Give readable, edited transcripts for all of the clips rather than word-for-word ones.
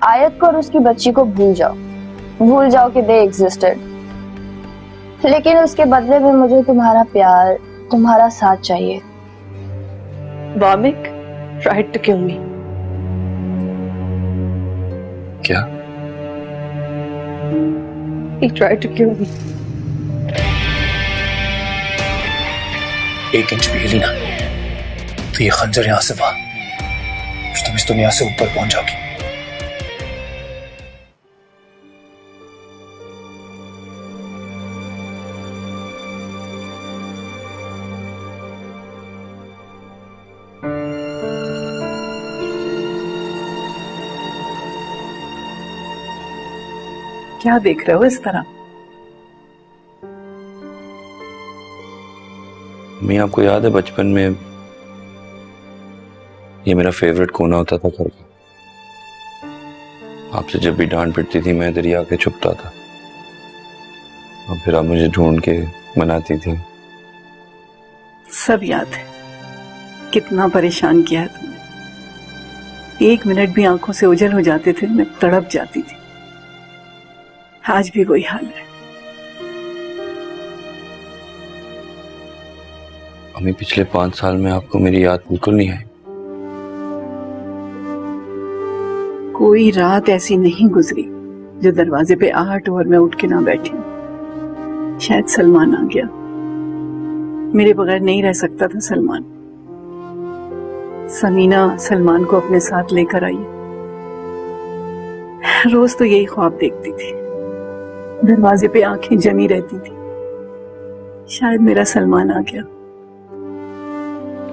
आयत को और उसकी बच्ची को भूल जाओ कि दे एग्जिस्टेड, लेकिन उसके बदले में मुझे तुम्हारा प्यार, तुम्हारा साथ चाहिए। Wamiq tried to kill me. क्या? He tried to kill me. 1 inch भी हिली ना तो ये खंजर यहां से वहां, तुम इस दुनिया से ऊपर पहुंच जाओगी। क्या देख रहे हो इस तरह? मैं आपको याद है बचपन में ये मेरा फेवरेट कोना होता था घर का। आपसे जब भी डांट पिटती थी मैं इधर ही आके छुपता था और फिर आप मुझे ढूंढ के मनाती थी। सब याद है। कितना परेशान किया है तुमने। 1 मिनट भी आंखों से ओझल हो जाते थे, मैं तड़प जाती थी। आज भी वही हाल है। अम्मी पिछले 5 साल में आपको मेरी याद बिल्कुल नहीं आई। कोई रात ऐसी नहीं गुजरी जो दरवाजे पे आहट हो और मैं उठ के ना बैठी। शायद सलमान आ गया। मेरे बगैर नहीं रह सकता था सलमान। समीना सलमान को अपने साथ लेकर आई। रोज तो यही ख्वाब देखती थी, दरवाजे पे आंखें जमी रहती थी। शायद मेरा सलमान आ गया।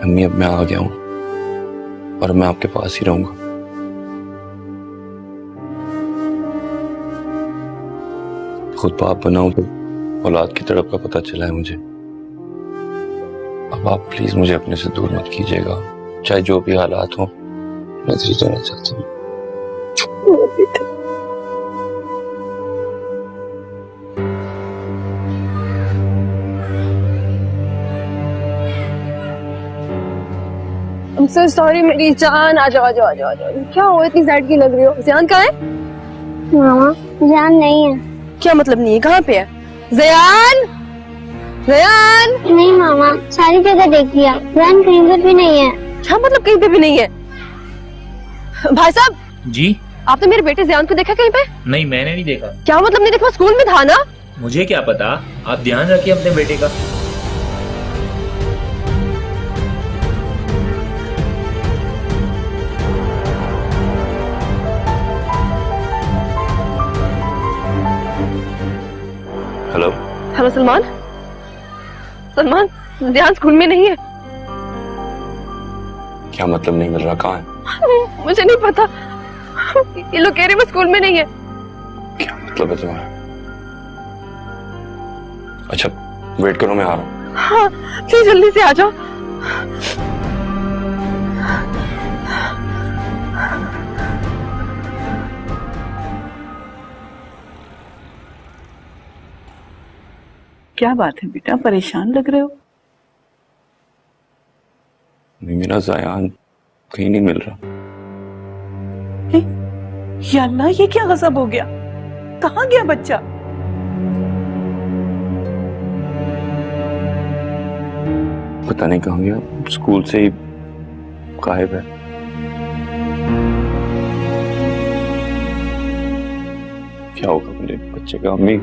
अम्मी अब मैं आ गया हूं और मैं आपके पास ही रहूंगा। खुद बाप बनाऊं तो औलाद की तड़प का पता चला है मुझे। अब आप प्लीज मुझे अपने से दूर मत कीजिएगा, चाहे जो भी हालात हो। मैं इधर ही जाना चाहता हूँ। I'm so sorry मेरी जान। आ जाओ। क्या हो, इतनी सैड की लग रही हो? ज़यान कहाँ है? मामा ज़यान नहीं है। क्या मतलब नहीं है? कहाँ पे है ज़यान? नहीं मामा, सारी जगह देख लिया, ज़यान कहीं पर भी नहीं है। क्या मतलब कहीं पे भी नहीं है? भाई साहब जी, आपने मेरे बेटे ज़यान को देखा कहीं पे? नहीं मैंने नहीं देखा। क्या मतलब नहीं देखा? स्कूल में था ना। मुझे क्या पता, आप ध्यान रखिए अपने बेटे का। हेलो सलमान। ध्यान स्कूल में नहीं है। क्या मतलब नहीं मिल रहा? कहाँ है? मुझे नहीं पता, ये लोग कह रहे वो स्कूल में नहीं है। क्या मतलब है तुम्हारा? अच्छा वेट करो, मैं आ रहा हूँ। हाँ प्लीज जल्दी से आ जाओ। क्या बात है बेटा, परेशान लग रहे हो? मेरा ज़यान कहीं नहीं मिल रहा। या अल्लाह, ये क्या गजब हो गया? कहाँ गया बच्चा? पता नहीं कहाँ गया, स्कूल से ही गायब है। क्या होगा मेरे बच्चे का? अम्मी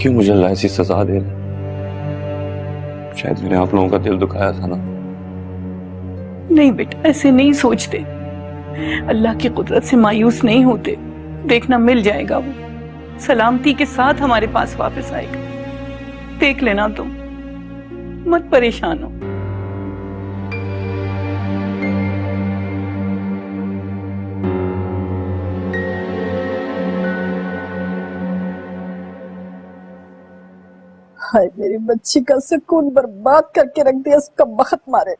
क्यों मुझे अल्लाह ऐसी सजा दे रहा? शायद मैंने आप लोगों का दिल दुखाया था ना। नहीं बेटा, ऐसे नहीं सोचते। अल्लाह की कुदरत से मायूस नहीं होते। देखना मिल जाएगा, वो सलामती के साथ हमारे पास वापस आएगा। देख लेना, तुम मत परेशान हो। हाय मेरी बच्ची का सुकून बर्बाद करके रख दिया, इसका बखत मारे।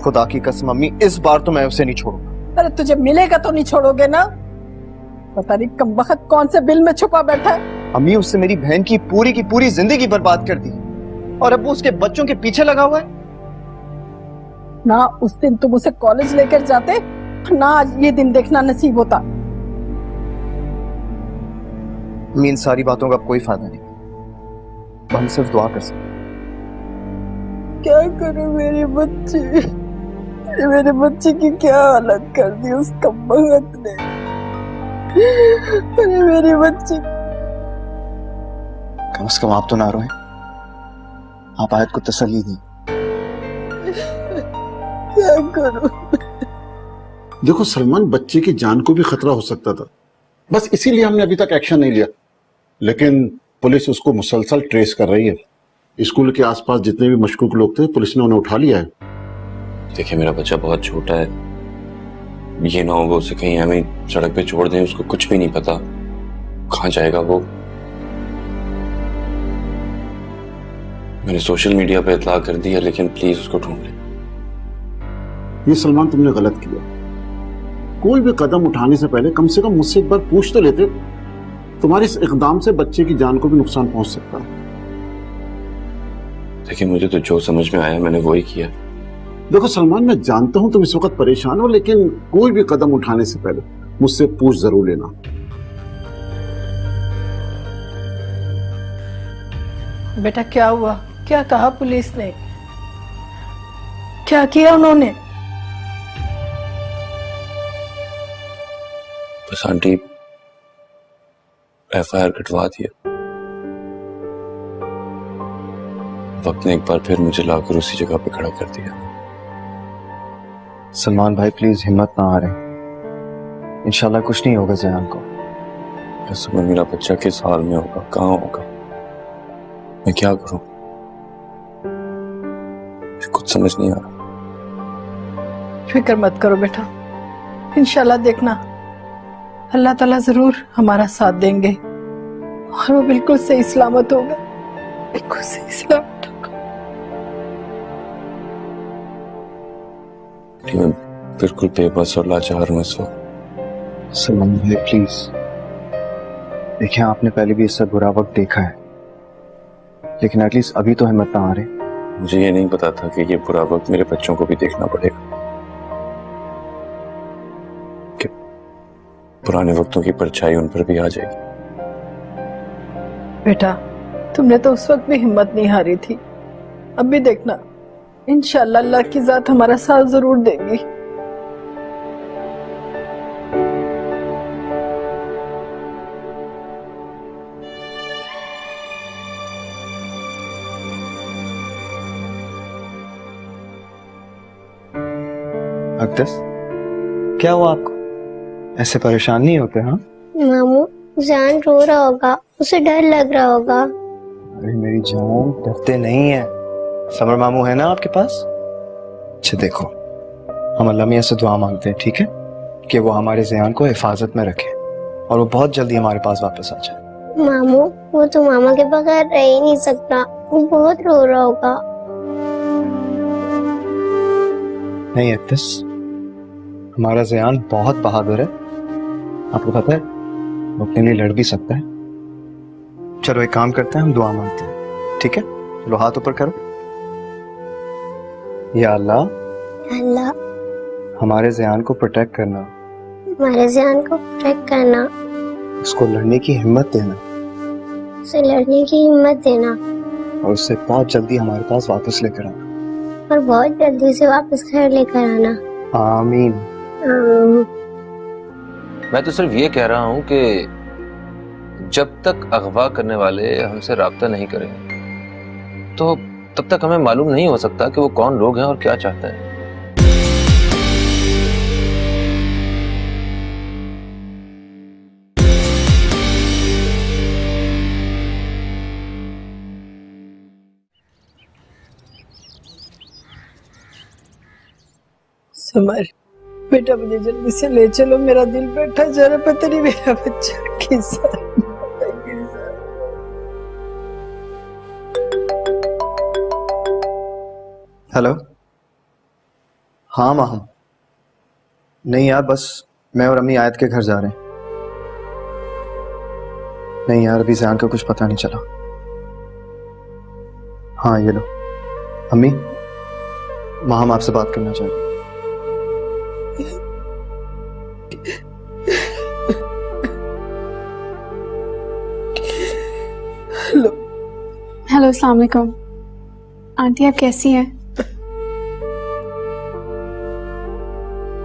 खुदा की कसम अम्मी, इस बार तो मैं उसे नहीं छोड़ूंगा। अरे तुझे मिलेगा तो नहीं छोड़ोगे ना? पता नहीं कम बखत कौन से बिल में छुपा बैठा है। अम्मी उससे मेरी बहन की पूरी जिंदगी बर्बाद कर दी और अब वो उसके बच्चों के पीछे लगा हुआ है। ना उस दिन तुम उसे कॉलेज लेकर जाते ना आज ये दिन देखना नसीब होता। मीन सारी बातों का कोई फायदा नहीं, हम सिर्फ दुआ कर सकते हैं। क्या करूं मेरे बच्चे की क्या हालत कर दी उस कमबख्त ने। अरे मेरे बच्चे। कम से कम आप तो ना रोएं, आप आयत को तसल्ली दें। क्या करूं? देखो सलमान, बच्चे की जान को भी खतरा हो सकता था, बस इसीलिए हमने अभी तक एक्शन नहीं लिया। लेकिन पुलिस उसको मुसलसल ट्रेस कर रही है। स्कूल के आसपास जितने भी मशकूक लोग थे, पुलिस ने उन्हें उठा लिया है। देखिए मेरा बच्चा बहुत छोटा है, ये ना हो वो उसे कहीं हमें सड़क पे छोड़ दें, उसको कुछ भी नहीं पता कहाँ जाएगा वो। मैंने सोशल मीडिया पे इतला कर दी है, लेकिन प्लीज उसको ढूंढ लें। ये सलमान तुमने गलत किया। कोई भी कदम उठाने से पहले कम से कम मुझसे एक बार पूछ तो लेते। तुम्हारे इस इकदाम से बच्चे की जान को भी नुकसान पहुंच सकता है। देखिए मुझे तो जो समझ में आया मैंने वही किया। देखो सलमान, मैं जानता हूं तुम इस वक्त परेशान हो, लेकिन कोई भी कदम उठाने से पहले मुझसे पूछ जरूर लेना। बेटा क्या हुआ? क्या कहा पुलिस ने? क्या किया उन्होंने? बस आंटी FIR कटवा दिया। वक्त ने एक बार फिर मुझे लाकर उसी जगह पे खड़ा कर दिया। सलमान भाई प्लीज हिम्मत ना हारें, इंशाल्लाह कुछ नहीं होगा जयान को। इस समय मेरा बच्चा किस हाल में होगा, कहाँ होगा, मैं क्या करूं, मुझे कुछ समझ नहीं आ रहा। फिक्र मत करो बेटा, इंशाल्लाह देखना अल्लाह ताला जरूर हमारा साथ देंगे और वो बिल्कुल सही सलामत होगा, बिल्कुल सही सलामत होगा। मैं बिल्कुल बेबस और लाचार हूं इस वक्त। सलमान भाई प्लीज देखिए, आपने पहले भी इससे बुरा वक्त देखा है, लेकिन एटलीस्ट अभी तो हिम्मत ना हारे। मुझे ये नहीं पता था कि ये बुरा वक्त मेरे बच्चों को भी देखना पड़ेगा, कि पुराने वक्तों की परछाई उन पर भी आ जाएगी। बेटा तुमने तो उस वक्त भी हिम्मत नहीं हारी थी, अब भी देखना इंशाअल्लाह अल्लाह की जात हमारा साथ जरूर देंगी। अक्दस, क्या हुआ आपको? ऐसे परेशान नहीं होते? हाँ मामू, जान रो रहा होगा, उसे डर लग रहा होगा। अरे मेरी जान, डरते नहीं है। समर मामू है ना आपके पास? अच्छा देखो, हम अल्लाह मियां से दुआ मांगते हैं, ठीक है, कि वो हमारे ज़यान को हिफाजत में रखे और वो बहुत जल्दी हमारे पास वापस आ जाए। मामू, वो तो मामा के बगैर रह ही नहीं सकता, वो बहुत रो रहा होगा। नहीं अक्दस, हमारा ज़यान बहुत बहादुर है, आपको पता है, वो अपने लिए लड़ भी सकता है। चलो एक काम करते हैं, हम दुआ मांगते हैं, ठीक है? चलो हाथ ऊपर करो। या अल्लाह, अल्लाह हमारे ज़यान को प्रोटेक्ट करना, हमारे जान को प्रोटेक्ट करना, उसको लड़ने की हिम्मत देना उसे लड़ने की हिम्मत देना और उससे बहुत जल्दी हमारे पास वापस लेकर आना। और बहुत जल्दी से वापस घर लेकर आना। आमीन। मैं तो सिर्फ ये कह रहा हूँ कि जब तक अगवा करने वाले हमसे राब्ता नहीं करेंगे तो तब तक हमें मालूम नहीं हो सकता कि वो कौन लोग हैं और क्या चाहते हैं। समर बेटा, मुझे जल्दी से ले चलो, मेरा दिल बैठा जा रहा, पता नहीं मेरा बच्चा किसा। हेलो, हाँ माहम। नहीं यार, बस मैं और अम्मी आयत के घर जा रहे हैं। नहीं यार, अभी ज़यान का कुछ पता नहीं चला। हाँ ये लो। अम्मी, माहम आपसे बात करना चाह रही। हेलो, अस्सलाम वालेकुम। आंटी आप कैसी हैं?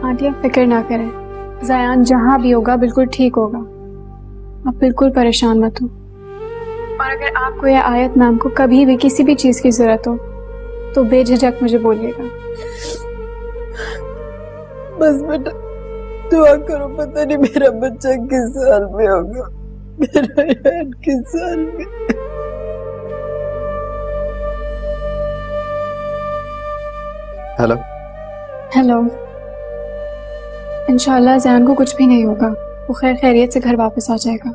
आंटी आप फिक्र ना करें, ज़यान जहाँ भी होगा बिल्कुल ठीक होगा, आप बिल्कुल परेशान मत हो। और अगर आपको या आयत मैम को कभी भी किसी भी चीज़ की ज़रूरत हो तो बेझिझक मुझे बोलिएगा। बस बेटा दुआ करो, पता नहीं मेरा बच्चा किस साल में होगा, मेरा यार किस साल में। हेलो। हेलो। इंशाल्लाह ज़यान को कुछ भी नहीं होगा, वो खैर खैरियत से घर वापस आ जाएगा।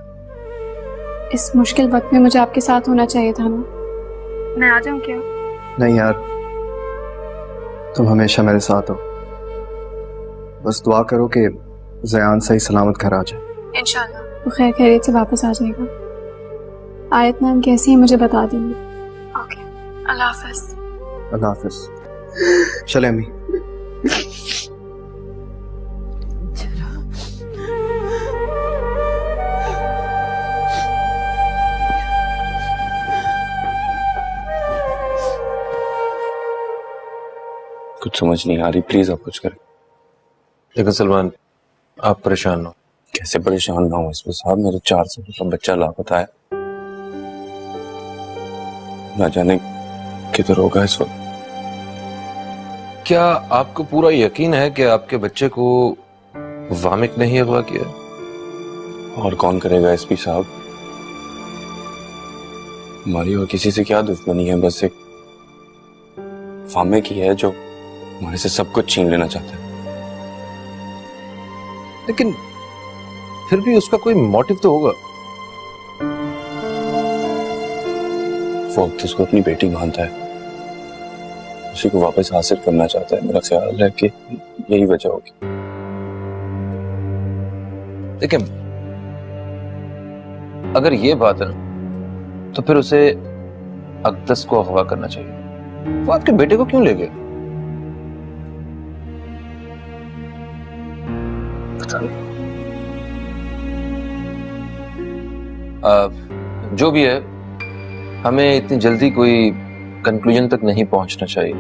इस मुश्किल वक्त में मुझे आपके साथ होना चाहिए था ना। मैं आ जाऊं क्या? नहीं यार, तुम हमेशा मेरे साथ हो। बस दुआ करो कि ज़यान सही सलामत घर आ जाए। इंशाल्लाह वो खैर खैरियत से वापस आ जाएगा। आयत मैम कैसी है मुझे बता देंगे। ओके, अल्लाह हाफ़िज़। अल्लाह हाफिज। चले अम्मी। कुछ समझ नहीं आ रही, प्लीज आप कुछ करें। देखो सलमान, आप परेशान ना हो। कैसे परेशान ना हो इसमें साहब, मेरे 4 साल का बच्चा लापता है, ना जाने किधर होगा इस वक्त। क्या आपको पूरा यकीन है कि आपके बच्चे को वामिक नहीं अगवा किया? और कौन करेगा एसपी साहब, हमारी और किसी से क्या दुश्मनी है, बस एक फामे की है जो हमारे से सब कुछ छीन लेना चाहता है। लेकिन फिर भी उसका कोई मोटिव तो होगा। वो तो उसको अपनी बेटी मानता है, उसी को वापस हासिल करना चाहता है। मेरा ख्याल है कि यही वजह होगी। लेकिन अगर ये बात है तो फिर उसे अक़दस को अगवा करना चाहिए। वो आपके बेटे को क्यों ले गए? पता नहीं। जो भी है, हमें इतनी जल्दी कोई कंक्लूजन तक नहीं पहुंचना चाहिए।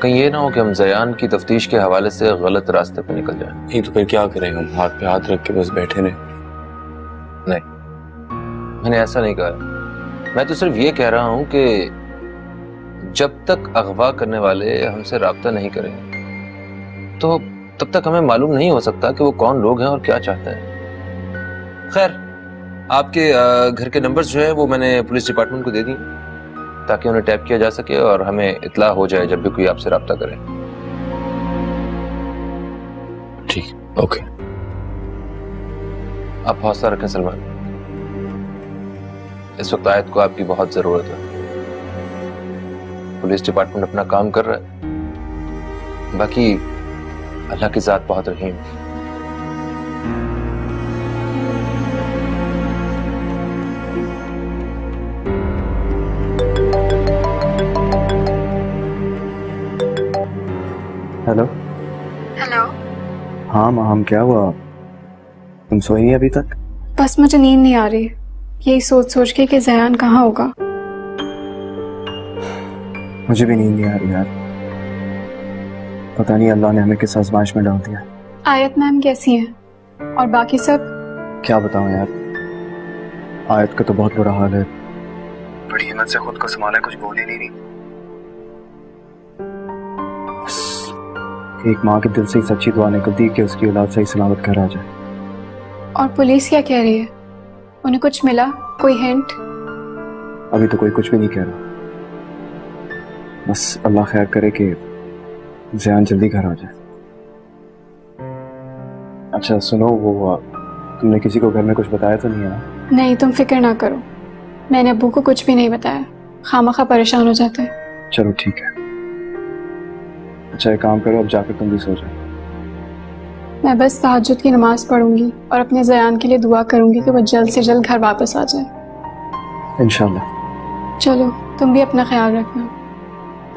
कहीं ये ना हो कि हम ज़यान की तफ्तीश के हवाले से गलत रास्ते पे निकल जाएं। नहीं तो फिर क्या करें हम, हाथ पे हाथ रख के बस बैठे रहे? नहीं, मैंने ऐसा नहीं कहा। मैं तो सिर्फ ये कह रहा हूं कि जब तक अगवा करने वाले हमसे राब्ता नहीं करेंगे तो तब तक हमें मालूम नहीं हो सकता कि वो कौन लोग हैं और क्या चाहते हैं। खैर, आपके घर के नंबर्स जो है वो मैंने पुलिस डिपार्टमेंट को दे दी ताकि उन्हें टैप किया जा सके और हमें इत्ला हो जाए जब भी कोई आपसे राब्ता करे। ठीक, ओके। आप हौसला रखें सलमान, इस वक्त आयत को आपकी बहुत जरूरत है। पुलिस डिपार्टमेंट अपना काम कर रहा है, बाकी अल्लाह की जात बहुत रहीम। हेलो। हेलो। हाँ माम, क्या हुआ? तुम सोई नहीं अभी तक? बस मुझे नींद नहीं आ रही, यही सोच सोच के कि ज़यान कहाँ होगा। मुझे भी नींद नहीं आ रही यार, पता नहीं अल्लाह ने हमें किस आजमाइश में डाल दिया। आयत मैम कैसी हैं और बाकी सब? क्या बताऊं यार, आयत का तो बहुत बुरा हाल है, बड़ी हिम्मत से खुद को संभाला, कुछ बोल ही नहीं रही। एक माँ के दिल से सच्ची दुआ निकलती कि उसकी औलाद सही सलामत घर आ जाए। और पुलिस क्या कह रही है? उन्हें कुछ मिला, कोई हिंट? अभी तो कोई कुछ भी नहीं कह रहा, बस अल्लाह खैर करे कि ज़यान जल्दी घर आ जाए। अच्छा सुनो, वो तुमने किसी को घर में कुछ बताया तो नहीं है? नहीं, तुम फिक्र ना करो, मैंने अब्बू को कुछ भी नहीं बताया, खामखा परेशान हो जाते हैं। चलो ठीक है। अच्छा एक काम करो, अब जाकर तुम भी सो जाओ। मैं बस तहज्जुद की नमाज पढ़ूंगी और अपने ज़यान के लिए दुआ करूंगी कि वो जल्द से जल्द घर वापस आ जाए इंशाल्लाह। चलो तुम भी अपना ख्याल रखना।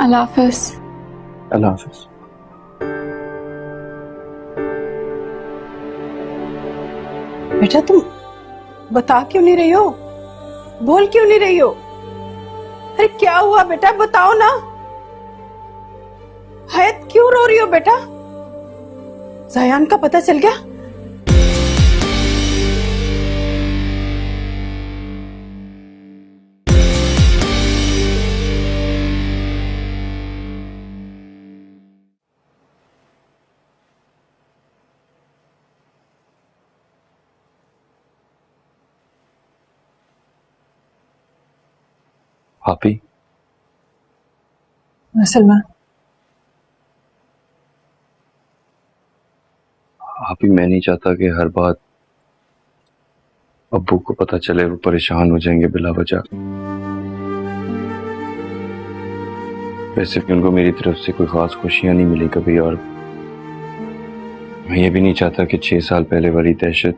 अल्लाह हाफ़िज़। अल्लाह हाफ़िज़। बेटा तुम बता क्यों नहीं रही हो? बोल क्यों नहीं रही हो? अरे क्या हुआ बेटा, बताओ ना। हयात क्यों रो रही हो बेटा? ज़यान का पता चल गया? भाभी, सलमान, भाभी मैं नहीं चाहता कि हर बात अब्बू को पता चले, वो परेशान हो जाएंगे बिला वजह। वैसे भी उनको मेरी तरफ से कोई खास खुशियां नहीं मिली कभी, और मैं ये भी नहीं चाहता कि 6 साल पहले वाली दहशत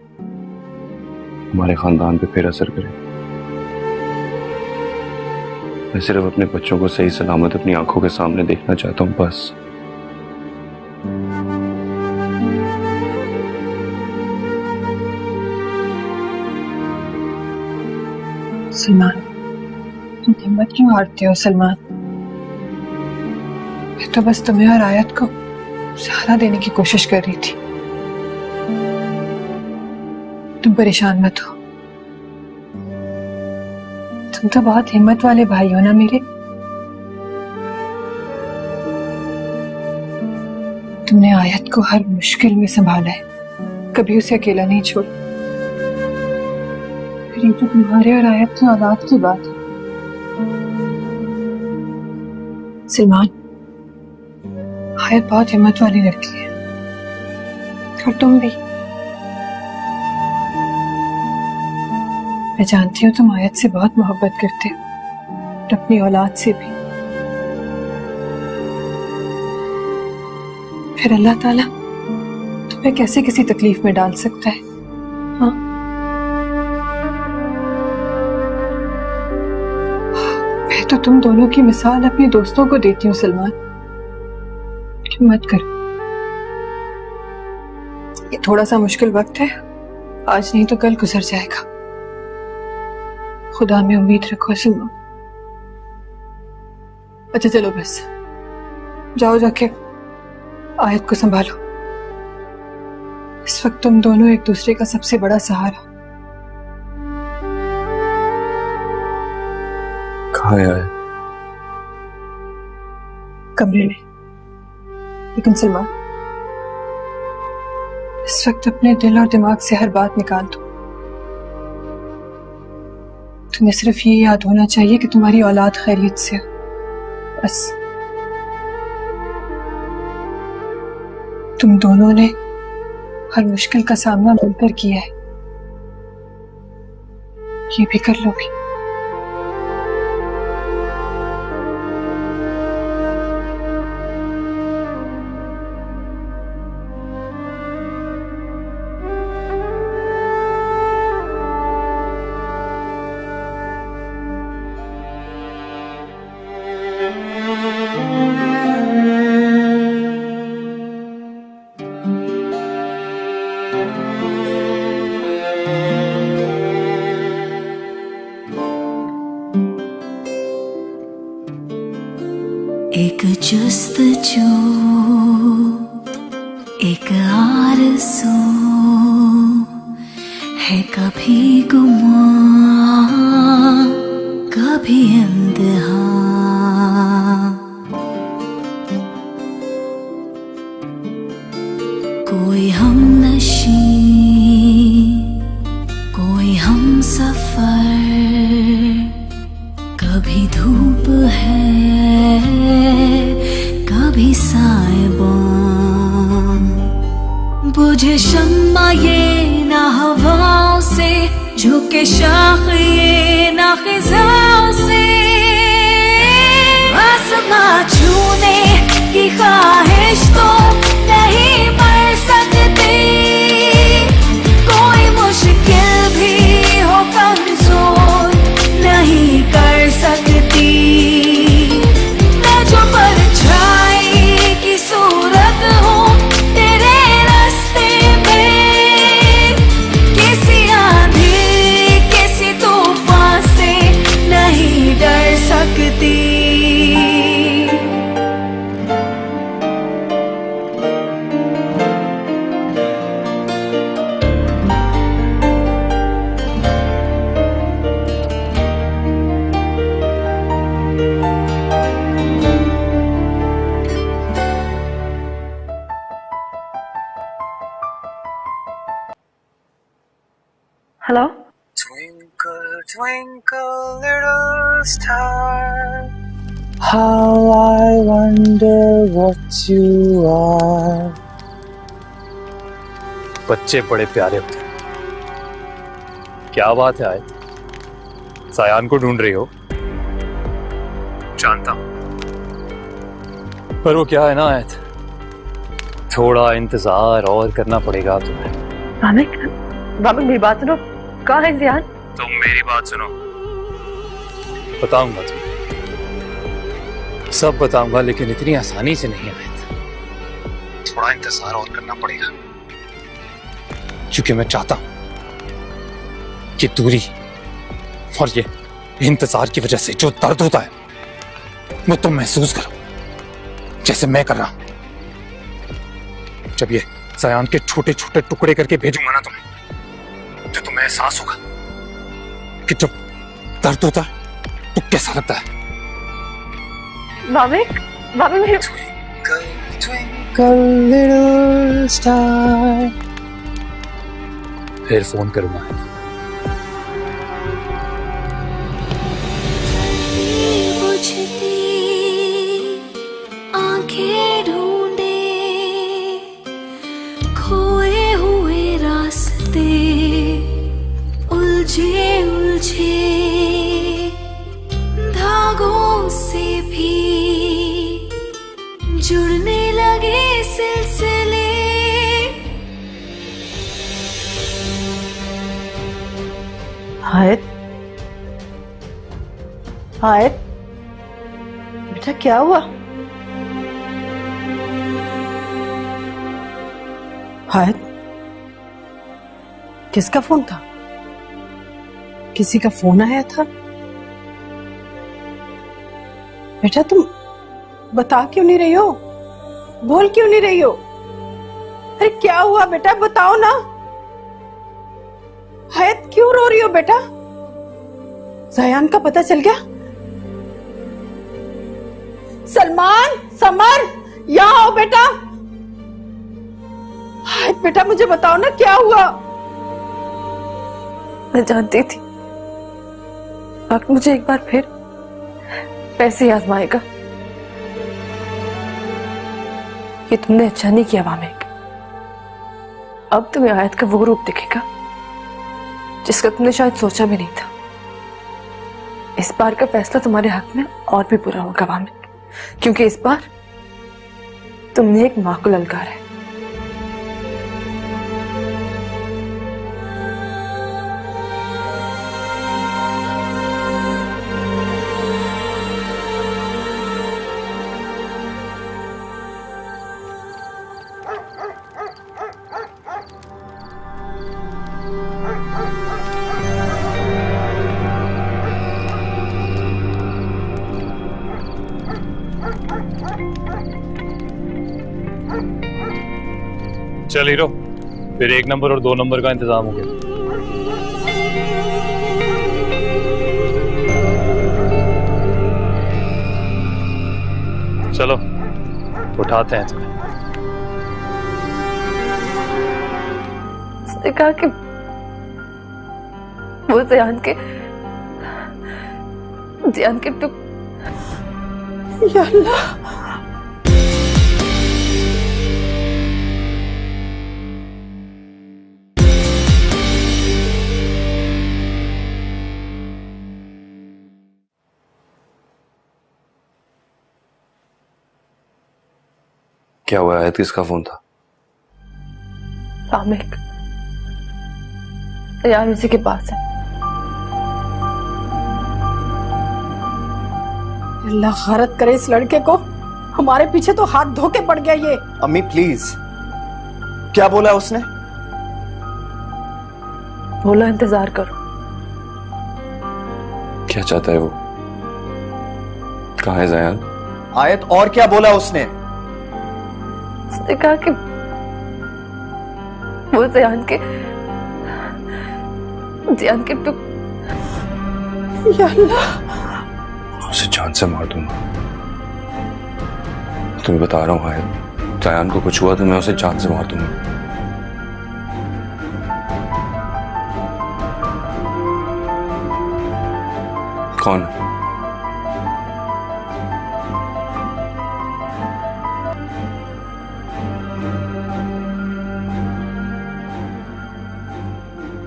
हमारे खानदान पे फिर असर करे। मैं सिर्फ अपने बच्चों को सही सलामत अपनी आंखों के सामने देखना चाहता हूं, बस। सलमान, तुम हिम्मत क्यों हारते हो सलमान? मैं तो बस तुम्हें और आयत को सहारा देने की कोशिश कर रही थी। तुम परेशान मत हो। तुम तो बहुत हिम्मत वाले भाई हो ना मेरे। तुमने आयत को हर मुश्किल में संभाला है, कभी उसे अकेला नहीं छोड़ा। फिर ये तो तुम्हारे और आयत की औलाद की बात है। सलमान, आयत बहुत हिम्मत वाली लड़की है, और तुम भी। मैं जानती हूँ तुम आयत से बहुत मोहब्बत करते हो, और अपनी औलाद से भी। फिर अल्लाह ताला तुम्हें कैसे किसी तकलीफ में डाल सकता है? हाँ, मैं तो तुम दोनों की मिसाल अपने दोस्तों को देती हूँ सलमान। मत करो, ये थोड़ा सा मुश्किल वक्त है, आज नहीं तो कल गुजर जाएगा। खुदा में उम्मीद रखो सलमान। अच्छा चलो बस, जाओ जाके आयत को संभालो। इस वक्त तुम दोनों एक दूसरे का सबसे बड़ा सहारा। कहाँ है आयत? कमरे में। लेकिन सलमान, इस वक्त अपने दिल और दिमाग से हर बात निकाल दो। तुम्हें सिर्फ ये याद होना चाहिए कि तुम्हारी औलाद खैरियत से हो, बस। तुम दोनों ने हर मुश्किल का सामना मिलकर किया है, ये भी कर लोगे। एक जुस्तजू, एक आरज़ू है, कभी गुमां कभी इम्तिहान। कोई हमनशी, कोई हम सफर, कभी धूप है कभी साइबान। बुझे शम्मा ये ना हवाओं से, झुके शाख ये ना खिजाओं से। आसमां छूने की ख्वाहिश तो नहीं मर सकती, कोई मुश्किल भी हो कमजोर नहीं कर सकती। मैं जो परछाई की सूरत हूँ तेरे रास्ते में, किसी आंधी किसी तूफान से twinkle little star, how I wonder what you are. बच्चे बड़े प्यारे होते हैं। क्या बात है आयत, सायान को ढूंढ रही हो? जानता हूं, पर वो क्या है ना आयत, थोड़ा इंतजार और करना पड़ेगा तुम्हें। बाबा मेरी बात सुनो, कहाँ है ज़ियान? तुम मेरी बात सुनो, बताऊंगा तुम्हें, सब बताऊंगा, लेकिन इतनी आसानी से नहीं आयत। थोड़ा इंतजार और करना पड़ेगा, क्योंकि मैं चाहता हूं कि दूरी और ये इंतजार की वजह से जो दर्द होता है वो तुम महसूस करो, जैसे मैं कर रहा हूं। जब ये ज़यान के छोटे छोटे टुकड़े करके भेजूंगा ना तुम्हें, तो तुम्हें एहसास होगा कि जब दर्द होता है तो कैसा लगता है। बाबे मेरे Twinkle little star. फिर फोन करूंगा। बुझती आंखें ढूंढे, खोए हुए रास्ते, उलझे उलझे धागों से भी जुड़ने लगे सिलसिले। आयत, आयत बेटा क्या हुआ? आयत, किसका फोन था? किसी का फोन आया था? बेटा तुम बता क्यों नहीं रही हो? बोल क्यों नहीं रही हो? अरे क्या हुआ बेटा, बताओ ना। आयत क्यों रो रही हो बेटा? ज़यान का पता चल गया? सलमान, समर, यहाँ आओ बेटा। आयत बेटा मुझे बताओ ना क्या हुआ? मैं जानती थी वक्त मुझे एक बार फिर पैसे आजमाएगा। ये तुमने अच्छा नहीं किया वामिक। अब तुम्हें आयत का वो रूप दिखेगा जिसका तुमने शायद सोचा भी नहीं था। इस बार का फैसला तुम्हारे हक में और भी बुरा होगा वामिक, क्योंकि इस बार तुमने एक मां को ललकारा है। चल हीरो, फिर 1 नंबर और 2 नंबर का इंतजाम हो गया। चलो उठाते हैं तुम्हें। उसने कहा कि वो ज़यान के टुक। या अल्लाह, क्या हुआ आयत, किसका फोन था? वामिक, ज़यान उसी के पास है। अल्लाह गरत करे इस लड़के को। हमारे पीछे तो हाथ धो के पड़ गया ये। अम्मी प्लीज, क्या बोला उसने? बोला इंतजार करो। क्या चाहता है वो? कहाँ है ज़यान? आयत, और क्या बोला उसने? उसने कहा कि वो ज़यान के टुक। या अल्लाह, उसे जान से मार दूंगा। तुम्हें बता रहा हूँ आयत, ज़यान को कुछ हुआ तो मैं उसे जान से मार दूंगा। कौन?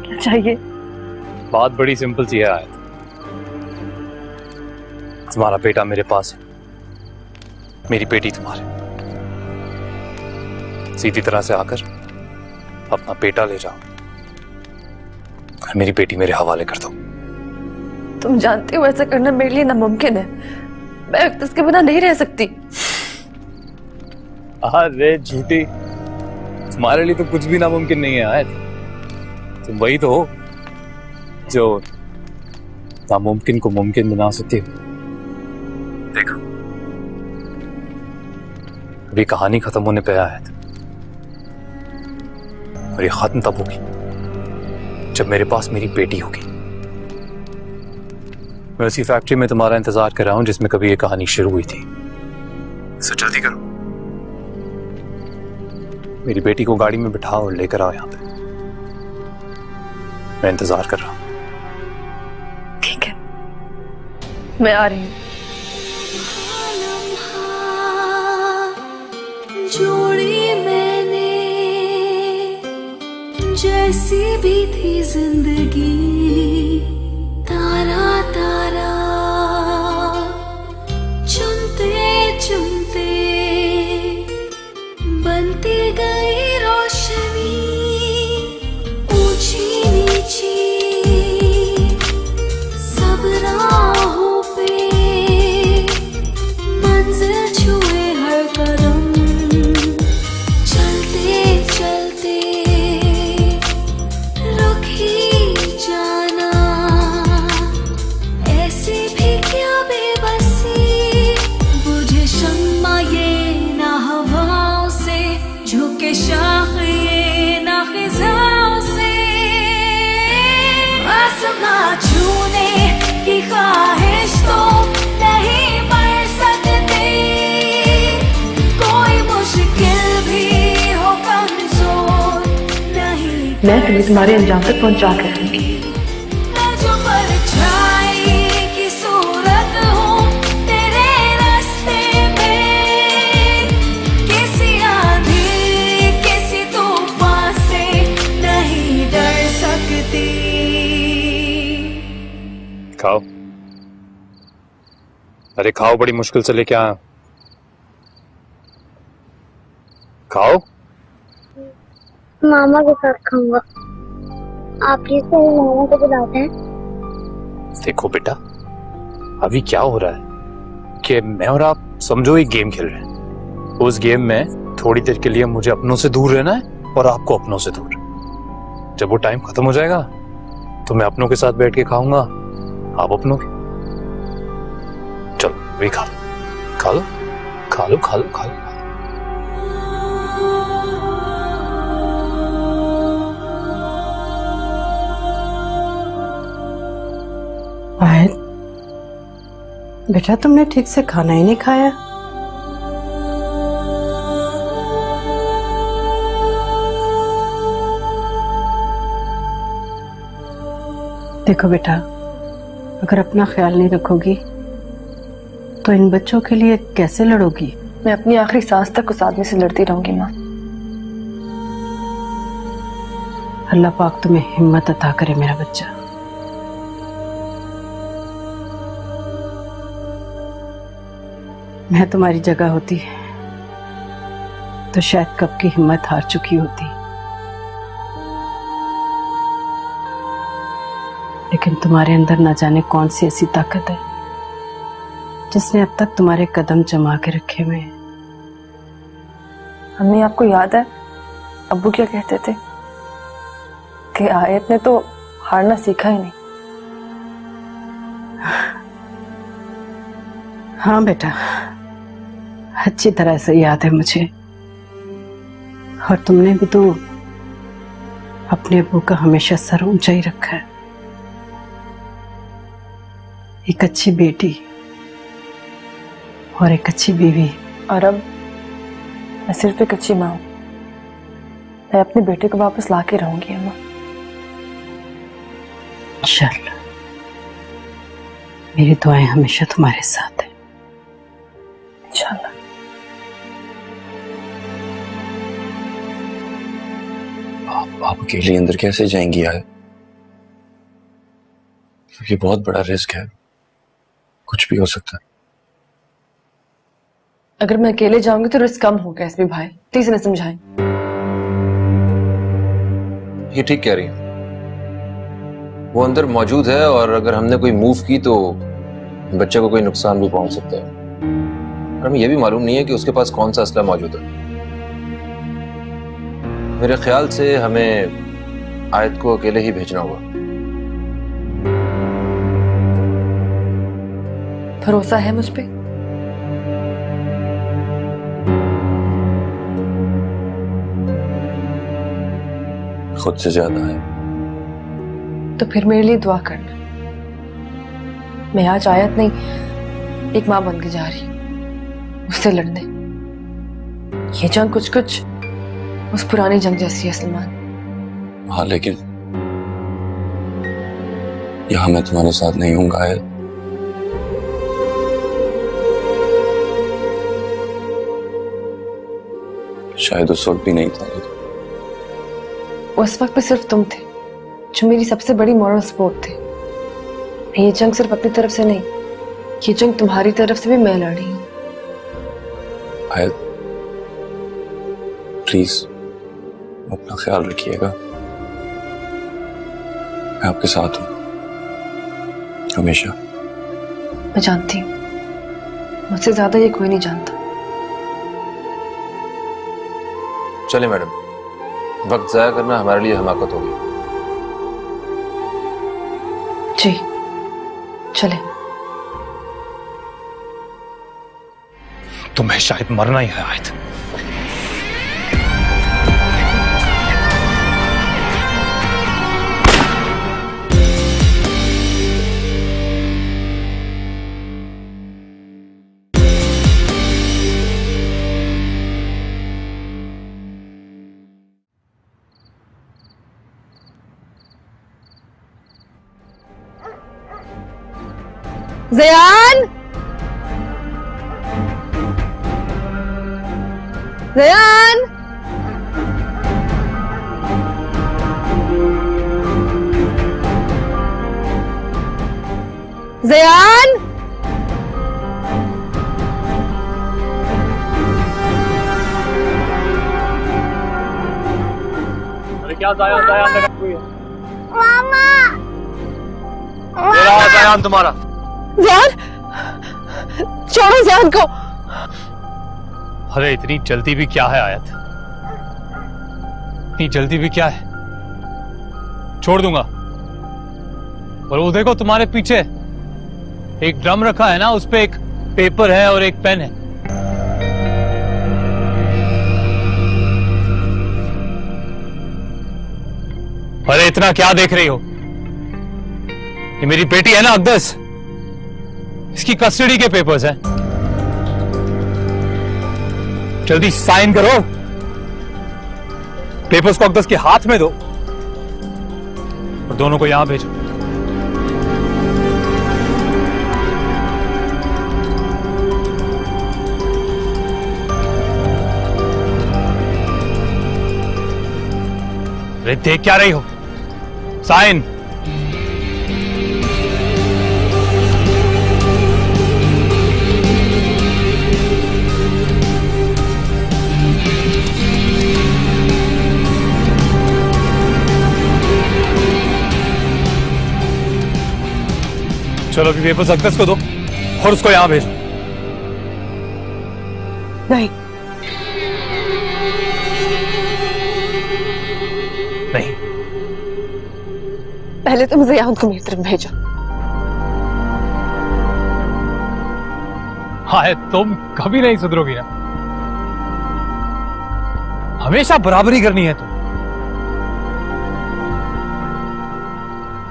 क्या चाहिए? बात बड़ी सिंपल सी है आयत। तुम्हारा बेटा मेरे पास है, मेरी बेटी तुम्हारे। सीधी तरह से आकर अपना बेटा ले जाओ और मेरी बेटी मेरे हवाले कर दो। तुम जानते हो ऐसा करना मेरे लिए नामुमकिन है। मैं इसके बिना नहीं रह सकती। अरे झूठी, तुम्हारे लिए तो कुछ भी नामुमकिन नहीं है आयत। तुम वही तो हो जो नामुमकिन को मुमकिन बना सकती हो। देखो, अभी कहानी खत्म होने पे आया है और ये खत्म तब होगी जब मेरे पास मेरी बेटी होगी। मैं उसी फैक्ट्री में तुम्हारा इंतजार कर रहा हूं जिसमें कभी ये कहानी शुरू हुई थी। सो जल्दी करो, मेरी बेटी को गाड़ी में बिठाओ और लेकर आओ यहाँ पे। मैं इंतजार कर रहा हूं। ठीक है, मैं आ रही हूँ। जोड़ी मैंने जैसी भी थी जिंदगी, तारा तारा चुनते चुनते बनती गई रोशनी, ऊंची नीची सब राहों पे मंजिल छुए हर कदम, चलते चलते रुक ही जाना, ऐसी भी क्या बेबसी, बुझे शम्मा ये ना हवाओं से, झुके शाख ये ना खिजाओं से, आसमां छूने की ख्वाहिश तो नहीं मर सकती, कोई मुश्किल भी हो कमजोर नहीं, मैं तुम्हें तुम्हारे अंजाम तक पहुंचा कर रहूंगी। मैं जो परछाई की सूरत हूँ तेरे रास्ते में, किसी आंधी किसी तूफान से नहीं डर सकती। खाओ, अरे खाओ, बड़ी मुश्किल से लेके आया। खाओ। मामा के साथ खाऊंगा। आप प्लीज मेरे मामा को बुलाते हैं। देखो बेटा, अभी क्या हो रहा है कि मैं और आप समझो एक गेम खेल रहे हैं। उस गेम में थोड़ी देर के लिए मुझे अपनों से दूर रहना है और आपको अपनों से दूर। जब वो टाइम खत्म हो जाएगा तो मैं अपनों के साथ बैठ के खाऊंगा, आप अपनों के। चलो वे खा लो, खा लो, खा लो, खा लो, खा लो। आयत, बेटा तुमने ठीक से खाना ही नहीं खाया। देखो बेटा, अगर अपना ख्याल नहीं रखोगी तो इन बच्चों के लिए कैसे लड़ोगी? मैं अपनी आखिरी सांस तक उस आदमी से लड़ती रहूंगी माँ। अल्लाह पाक तुम्हें हिम्मत अता करे मेरा बच्चा। मैं तुम्हारी जगह होती तो शायद कब की हिम्मत हार चुकी होती, लेकिन तुम्हारे अंदर न जाने कौन सी ऐसी ताकत है जिसने अब तक तुम्हारे कदम जमा के रखे हुए हैं। अम्मी, आपको याद है अब्बू क्या कहते थे कि आयत ने तो हारना सीखा ही नहीं। हाँ बेटा, अच्छी तरह से याद है मुझे। और तुमने भी तो अपने अब्बू का हमेशा सर ऊंचा ही रखा है। एक अच्छी बेटी और एक अच्छी बीवी। और अब मैं सिर्फ एक अच्छी माँ हूं। मैं अपने बेटे को वापस ला के रहूंगी अम्मा। इंशाअल्लाह। मेरी दुआएं हमेशा तुम्हारे साथ है। इंशाल्लाह। आप अकेले अंदर कैसे जाएंगी यार? ये बहुत बड़ा रिस्क है, कुछ भी हो सकता है। अगर मैं अकेले जाऊंगी तो रिस्क कम होगा एसपी भाई, प्लीज इन्हें समझाएं। ये ठीक कह रही है, वो अंदर मौजूद है और अगर हमने कोई मूव की तो बच्चे को कोई नुकसान भी पहुंच सकता है। और हमें यह भी मालूम नहीं है कि उसके पास कौन सा असला मौजूद है। मेरे ख्याल से हमें आयत को अकेले ही भेजना होगा। भरोसा है मुझ पे? खुद से ज्यादा है। तो फिर मेरे लिए दुआ करना। मैं आज आयत नहीं, एक मां बन के जा रही हूं उससे लड़ने। ये जंग कुछ कुछ उस पुरानी जंग जैसी है सलमान। हाँ, लेकिन यहां मैं तुम्हारे साथ नहीं हूँ आयत। शायद उस वक्त भी नहीं था, लेकिन उस वक्त पे सिर्फ तुम थे जो मेरी सबसे बड़ी मॉरल सपोर्ट थे। ये जंग सिर्फ अपनी तरफ से नहीं, ये जंग तुम्हारी तरफ से भी मैं लड़ रही हूं। आयत, प्लीज अपना ख्याल रखिएगा। मैं आपके साथ हूं हमेशा। मैं जानती हूँ, मुझसे ज्यादा ये कोई नहीं जानता। चले मैडम, वक्त जाया करना हमारे लिए हमाकत होगी। जी चले। तुम्हें शायद मरना ही है आयत। ज़यान, ज़यान, ज़यान, अरे क्या ज़यान ज़यान लगा हुई है? मामा, मेरा ज़यान तुम्हारा। ज़यान, छोड़ो ज़यान को। अरे इतनी जल्दी भी क्या है आयत, इतनी जल्दी भी क्या है? छोड़ दूंगा। और वो देखो तुम्हारे पीछे एक ड्रम रखा है ना, उस पे एक पेपर है और एक पेन है। अरे इतना क्या देख रही हो? ये मेरी बेटी है ना अक़दस, इसकी कस्टडी के पेपर्स हैं। जल्दी साइन करो, पेपर्स को अक़दस के हाथ में दो और दोनों को यहां भेजो। अरे देख क्या रही हो? साइन। चलो अभी पेपर्स अक़दस को दो और उसको यहां भेजो। नहीं नहीं, पहले तुम ज़यान को मेरी तरफ भेजो। हाँ, तुम कभी नहीं सुधरोगी ना, हमेशा बराबरी करनी है तुम,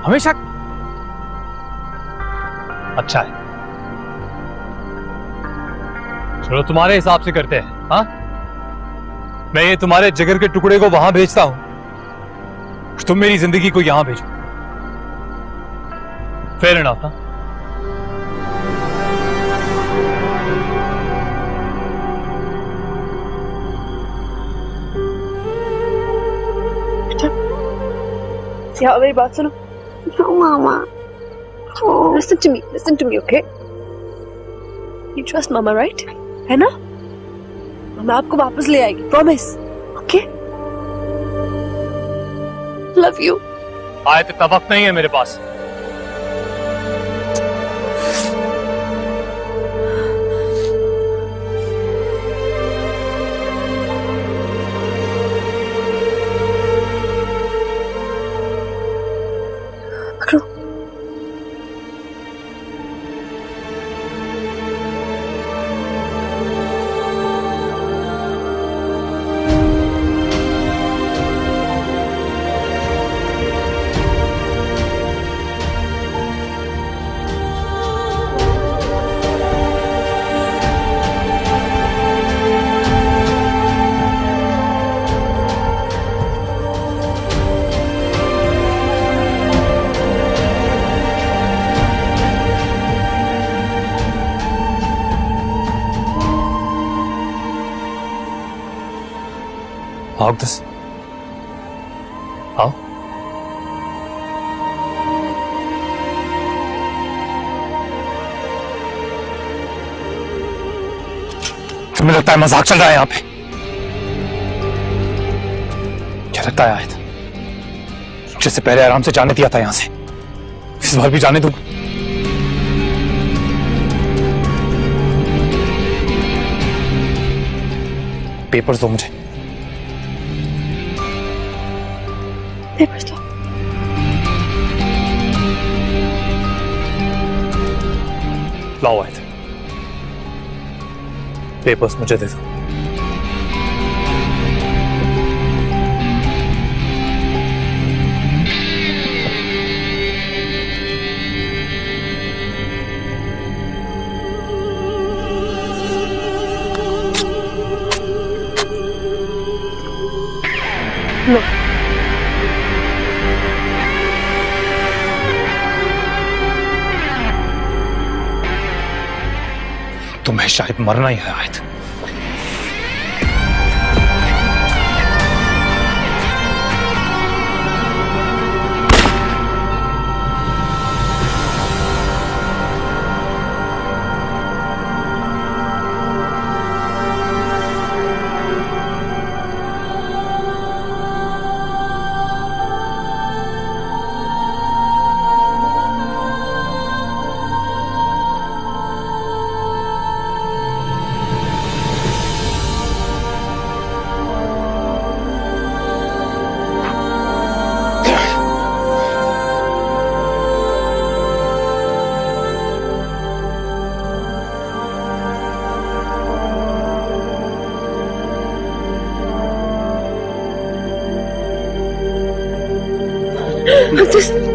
हमेशा। अच्छा है, चलो तुम्हारे हिसाब से करते हैं। हाँ, मैं ये तुम्हारे जिगर के टुकड़े को वहां भेजता हूं, तुम मेरी जिंदगी को यहां भेजो। फेयर इनफ ना? क्या मेरी बात सुनो। No, Mama. Listen to me, okay? You trust Mama, right? है ना? Mama आपको वापस ले आएगी, promise, okay? Love you. आयत इतना वक्त नहीं है मेरे पास। Agnes. आओ। तुम्हें लगता है मजाक चल रहा है यहाँ पे? क्या लगता है आयत? जिससे पहले आराम से जाने दिया था यहां से, इस बार भी जाने दूं? पेपर्स दो मुझे। पेपर्स दो। लाओ आयत, पेपर्स मुझे दे दो। लो। तुम्हें शायद मरना ही है आयत। Just